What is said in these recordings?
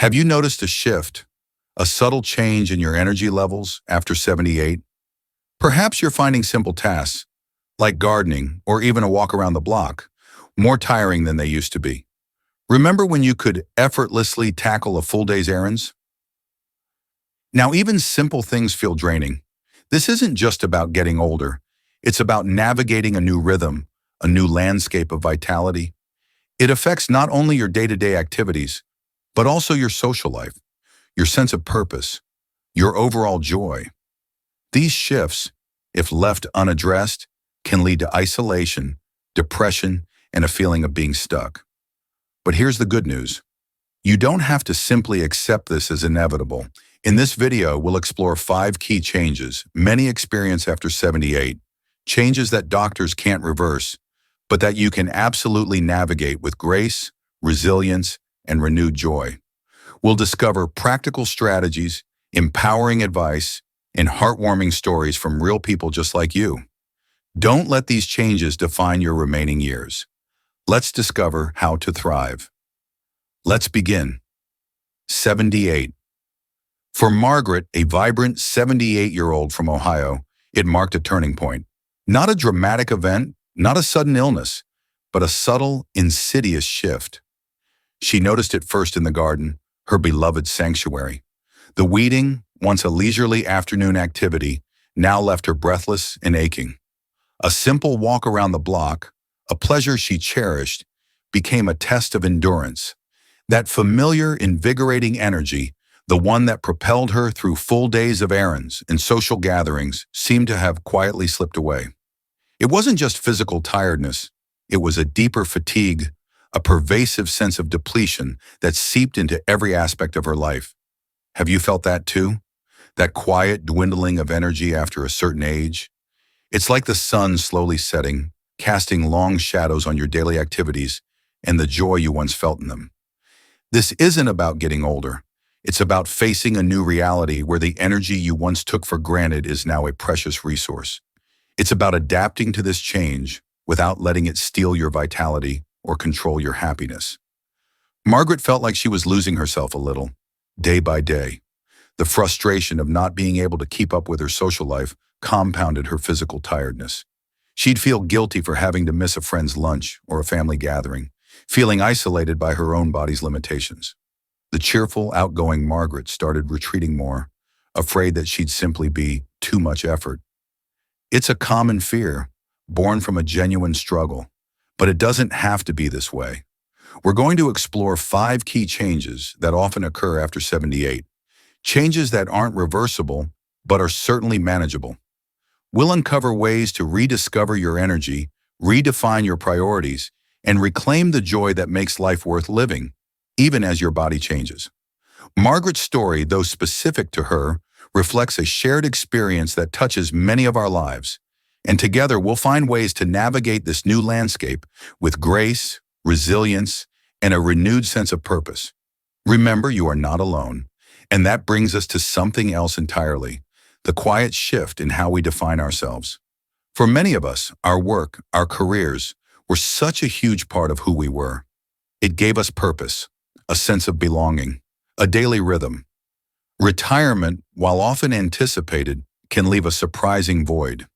Have you noticed a shift, a subtle change in your energy levels after 78? Perhaps you're finding simple tasks, like gardening or even a walk around the block, more tiring than they used to be. Remember when you could effortlessly tackle a full day's errands? Now, even simple things feel draining. This isn't just about getting older. It's about navigating a new rhythm, a new landscape of vitality. It affects not only your day-to-day activities, but also your social life, your sense of purpose, your overall joy. These shifts, if left unaddressed, can lead to isolation, depression, and a feeling of being stuck. But here's the good news. You don't have to simply accept this as inevitable. In this video, we'll explore 5 key changes many experience after 78, changes that doctors can't reverse, but that you can absolutely navigate with grace, resilience, and renewed joy. We'll discover practical strategies, empowering advice, and heartwarming stories from real people just like you. Don't let these changes define your remaining years. Let's discover how to thrive. Let's begin. 78. For Margaret, a vibrant 78-year-old from Ohio, it marked a turning point. Not a dramatic event, not a sudden illness, but a subtle, insidious shift. She noticed it first in the garden, her beloved sanctuary. The weeding, once a leisurely afternoon activity, now left her breathless and aching. A simple walk around the block, a pleasure she cherished, became a test of endurance. That familiar, invigorating energy, the one that propelled her through full days of errands and social gatherings, seemed to have quietly slipped away. It wasn't just physical tiredness, it was a deeper fatigue, a pervasive sense of depletion that seeped into every aspect of her life. Have you felt that too? That quiet dwindling of energy after a certain age? It's like the sun slowly setting, casting long shadows on your daily activities and the joy you once felt in them. This isn't about getting older. It's about facing a new reality where the energy you once took for granted is now a precious resource. It's about adapting to this change without letting it steal your vitality or control your happiness. Margaret felt like she was losing herself a little, day by day. The frustration of not being able to keep up with her social life compounded her physical tiredness. She'd feel guilty for having to miss a friend's lunch or a family gathering, feeling isolated by her own body's limitations. The cheerful, outgoing Margaret started retreating more, afraid that she'd simply be too much effort. It's a common fear, born from a genuine struggle, but it doesn't have to be this way. We're going to explore 5 key changes that often occur after 78, changes that aren't reversible, but are certainly manageable. We'll uncover ways to rediscover your energy, redefine your priorities, and reclaim the joy that makes life worth living, even as your body changes. Margaret's story, though specific to her, reflects a shared experience that touches many of our lives, and together we'll find ways to navigate this new landscape with grace, resilience, and a renewed sense of purpose. Remember, you are not alone, and that brings us to something else entirely, the quiet shift in how we define ourselves. For many of us, our work, our careers, were such a huge part of who we were. It gave us purpose, a sense of belonging, a daily rhythm. Retirement, while often anticipated, can leave a surprising void.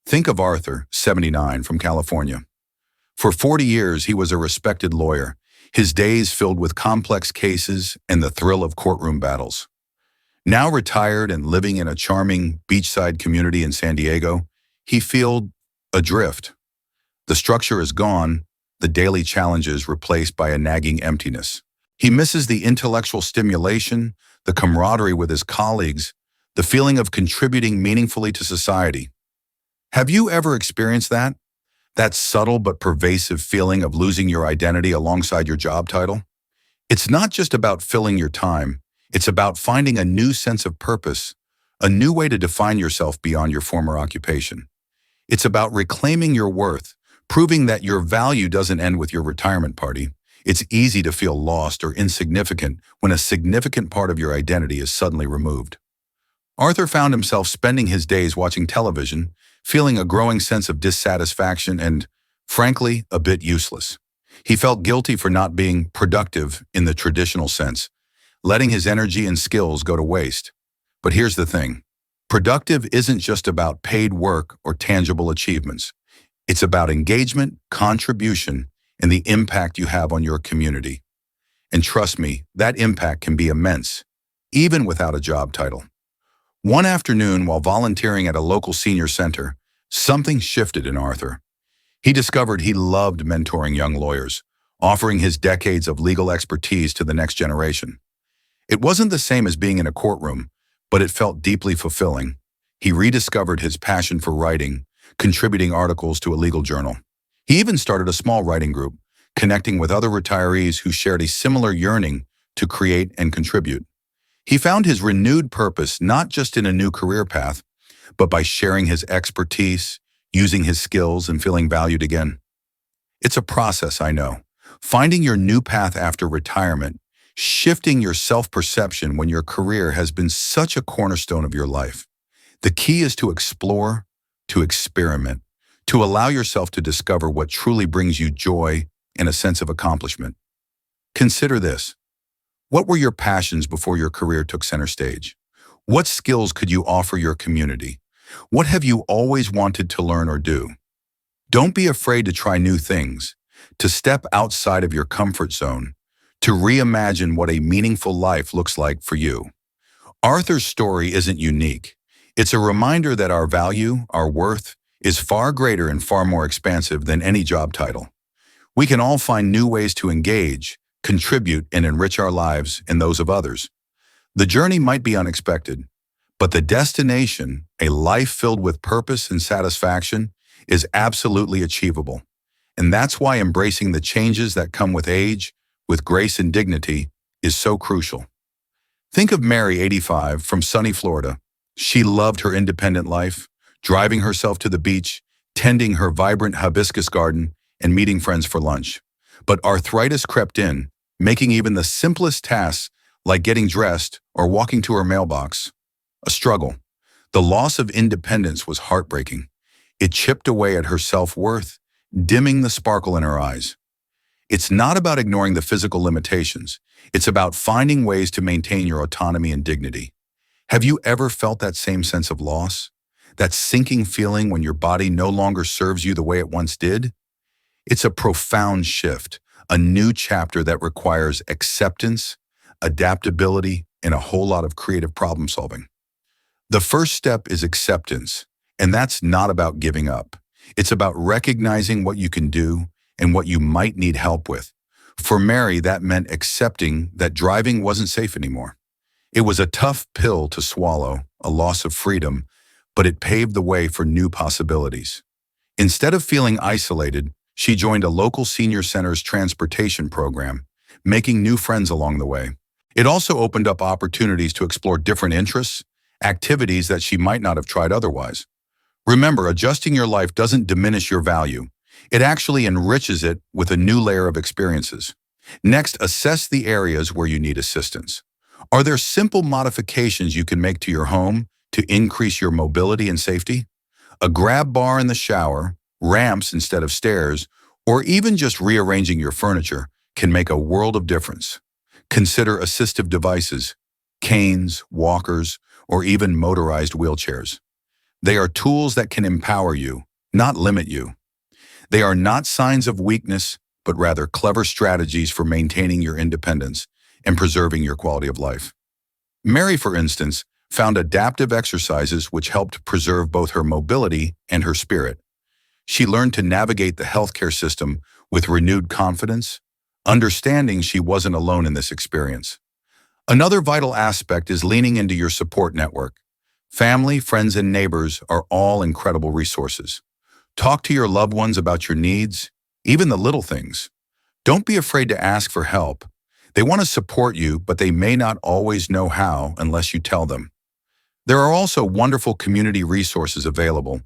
Think of Arthur, 79, from California. For 40 years, he was a respected lawyer, his days filled with complex cases and the thrill of courtroom battles. Now retired and living in a charming beachside community in San Diego, he feels adrift. The structure is gone, the daily challenges replaced by a nagging emptiness. He misses the intellectual stimulation, the camaraderie with his colleagues, the feeling of contributing meaningfully to society. Have you ever experienced that? That subtle but pervasive feeling of losing your identity alongside your job title? It's not just about filling your time. It's about finding a new sense of purpose, a new way to define yourself beyond your former occupation. It's about reclaiming your worth, proving that your value doesn't end with your retirement party. It's easy to feel lost or insignificant when a significant part of your identity is suddenly removed. Arthur found himself spending his days watching television, feeling a growing sense of dissatisfaction and, frankly, a bit useless. He felt guilty for not being productive in the traditional sense, letting his energy and skills go to waste. But here's the thing. Productive isn't just about paid work or tangible achievements. It's about engagement, contribution, and the impact you have on your community. And trust me, that impact can be immense, even without a job title. One afternoon, while volunteering at a local senior center, something shifted in Arthur. He discovered he loved mentoring young lawyers, offering his decades of legal expertise to the next generation. It wasn't the same as being in a courtroom, but it felt deeply fulfilling. He rediscovered his passion for writing, contributing articles to a legal journal. He even started a small writing group, connecting with other retirees who shared a similar yearning to create and contribute. He found his renewed purpose not just in a new career path, but by sharing his expertise, using his skills, and feeling valued again. It's a process, I know. Finding your new path after retirement, shifting your self-perception when your career has been such a cornerstone of your life. The key is to explore, to experiment, to allow yourself to discover what truly brings you joy and a sense of accomplishment. Consider this. What were your passions before your career took center stage? What skills could you offer your community? What have you always wanted to learn or do? Don't be afraid to try new things, to step outside of your comfort zone, to reimagine what a meaningful life looks like for you. Arthur's story isn't unique. It's a reminder that our value, our worth, is far greater and far more expansive than any job title. We can all find new ways to engage, contribute, and enrich our lives and those of others. The journey might be unexpected, but the destination, a life filled with purpose and satisfaction, is absolutely achievable. And that's why embracing the changes that come with age, with grace and dignity, is so crucial. Think of Mary, 85, from sunny Florida. She loved her independent life, driving herself to the beach, tending her vibrant hibiscus garden, and meeting friends for lunch. But arthritis crept in, making even the simplest tasks like getting dressed or walking to her mailbox a struggle. The loss of independence was heartbreaking. It chipped away at her self-worth, dimming the sparkle in her eyes. It's not about ignoring the physical limitations. It's about finding ways to maintain your autonomy and dignity. Have you ever felt that same sense of loss? That sinking feeling when your body no longer serves you the way it once did? It's a profound shift, a new chapter that requires acceptance, adaptability, and a whole lot of creative problem solving. The first step is acceptance, and that's not about giving up. It's about recognizing what you can do and what you might need help with. For Mary, that meant accepting that driving wasn't safe anymore. It was a tough pill to swallow, a loss of freedom, but it paved the way for new possibilities. Instead of feeling isolated, she joined a local senior center's transportation program, making new friends along the way. It also opened up opportunities to explore different interests, activities that she might not have tried otherwise. Remember, adjusting your life doesn't diminish your value. It actually enriches it with a new layer of experiences. Next, assess the areas where you need assistance. Are there simple modifications you can make to your home to increase your mobility and safety? A grab bar in the shower, ramps instead of stairs, or even just rearranging your furniture can make a world of difference. Consider assistive devices, canes, walkers, or even motorized wheelchairs. They are tools that can empower you, not limit you. They are not signs of weakness, but rather clever strategies for maintaining your independence and preserving your quality of life. Mary, for instance, found adaptive exercises which helped preserve both her mobility and her spirit. She learned to navigate the healthcare system with renewed confidence, understanding she wasn't alone in this experience. Another vital aspect is leaning into your support network. Family, friends, and neighbors are all incredible resources. Talk to your loved ones about your needs, even the little things. Don't be afraid to ask for help. They want to support you, but they may not always know how unless you tell them. There are also wonderful community resources available,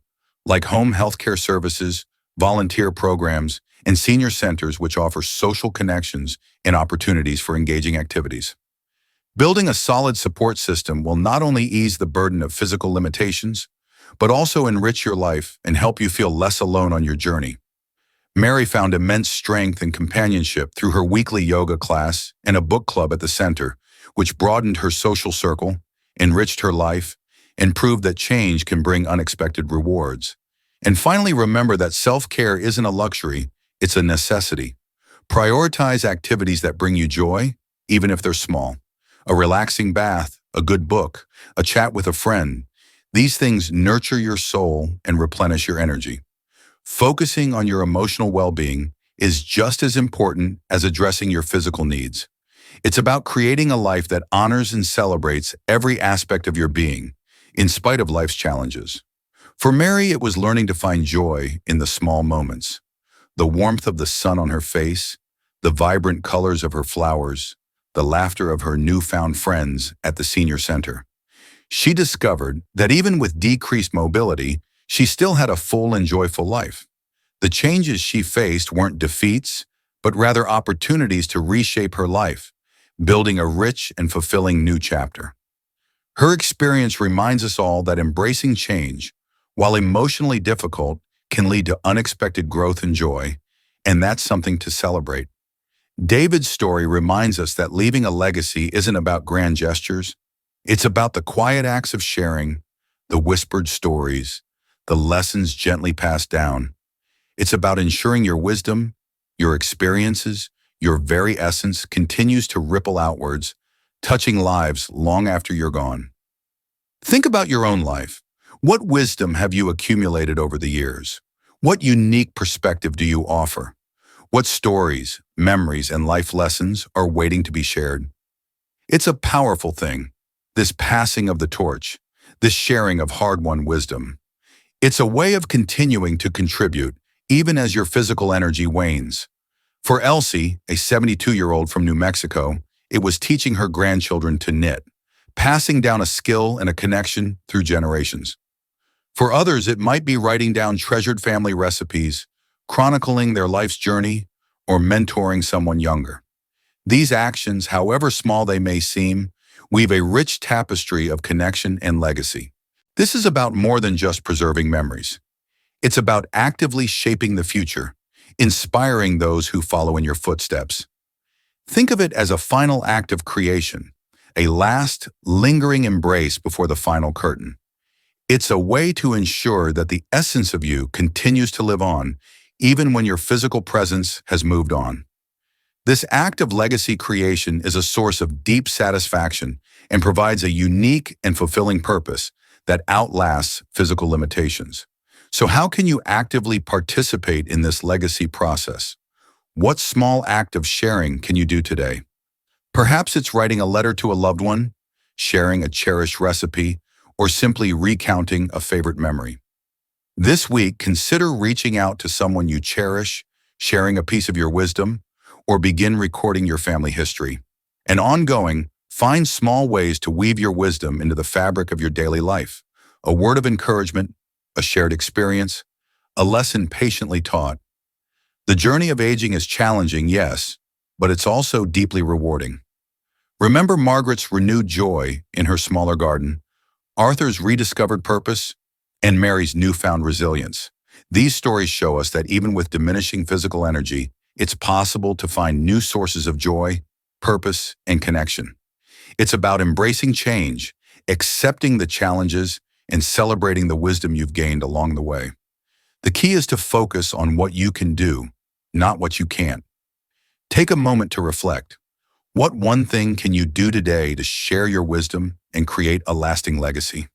like home healthcare services, volunteer programs, and senior centers which offer social connections and opportunities for engaging activities. Building a solid support system will not only ease the burden of physical limitations, but also enrich your life and help you feel less alone on your journey. Mary found immense strength and companionship through her weekly yoga class and a book club at the center, which broadened her social circle, enriched her life, and proved that change can bring unexpected rewards. And finally, remember that self-care isn't a luxury, it's a necessity. Prioritize activities that bring you joy, even if they're small. A relaxing bath, a good book, a chat with a friend. These things nurture your soul and replenish your energy. Focusing on your emotional well-being is just as important as addressing your physical needs. It's about creating a life that honors and celebrates every aspect of your being, in spite of life's challenges. For Mary, it was learning to find joy in the small moments. The warmth of the sun on her face, the vibrant colors of her flowers, the laughter of her newfound friends at the senior center. She discovered that even with decreased mobility, she still had a full and joyful life. The changes she faced weren't defeats, but rather opportunities to reshape her life, building a rich and fulfilling new chapter. Her experience reminds us all that embracing change, while emotionally difficult, can lead to unexpected growth and joy, and that's something to celebrate. David's story reminds us that leaving a legacy isn't about grand gestures. It's about the quiet acts of sharing, the whispered stories, the lessons gently passed down. It's about ensuring your wisdom, your experiences, your very essence continues to ripple outwards, touching lives long after you're gone. Think about your own life. What wisdom have you accumulated over the years? What unique perspective do you offer? What stories, memories, and life lessons are waiting to be shared? It's a powerful thing, this passing of the torch, this sharing of hard-won wisdom. It's a way of continuing to contribute, even as your physical energy wanes. For Elsie, a 72-year-old from New Mexico, it was teaching her grandchildren to knit, passing down a skill and a connection through generations. For others, it might be writing down treasured family recipes, chronicling their life's journey, or mentoring someone younger. These actions, however small they may seem, weave a rich tapestry of connection and legacy. This is about more than just preserving memories. It's about actively shaping the future, inspiring those who follow in your footsteps. Think of it as a final act of creation, a last, lingering embrace before the final curtain. It's a way to ensure that the essence of you continues to live on, even when your physical presence has moved on. This act of legacy creation is a source of deep satisfaction and provides a unique and fulfilling purpose that outlasts physical limitations. So how can you actively participate in this legacy process? What small act of sharing can you do today? Perhaps it's writing a letter to a loved one, sharing a cherished recipe, or simply recounting a favorite memory. This week, consider reaching out to someone you cherish, sharing a piece of your wisdom, or begin recording your family history. And ongoing, find small ways to weave your wisdom into the fabric of your daily life. A word of encouragement, a shared experience, a lesson patiently taught. The journey of aging is challenging, yes, but it's also deeply rewarding. Remember Margaret's renewed joy in her smaller garden, Arthur's rediscovered purpose, and Mary's newfound resilience. These stories show us that even with diminishing physical energy, it's possible to find new sources of joy, purpose, and connection. It's about embracing change, accepting the challenges, and celebrating the wisdom you've gained along the way. The key is to focus on what you can do, not what you can't. Take a moment to reflect. What one thing can you do today to share your wisdom and create a lasting legacy?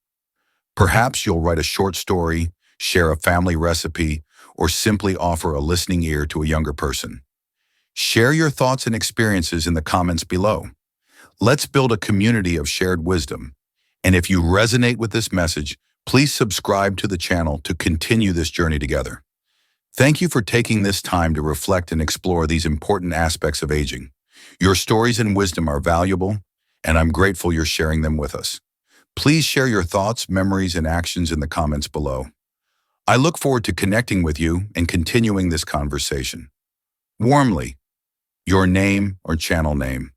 Perhaps you'll write a short story, share a family recipe, or simply offer a listening ear to a younger person. Share your thoughts and experiences in the comments below. Let's build a community of shared wisdom. And if you resonate with this message, please subscribe to the channel to continue this journey together. Thank you for taking this time to reflect and explore these important aspects of aging. Your stories and wisdom are valuable, and I'm grateful you're sharing them with us. Please share your thoughts, memories, and actions in the comments below. I look forward to connecting with you and continuing this conversation. Warmly, your name or channel name.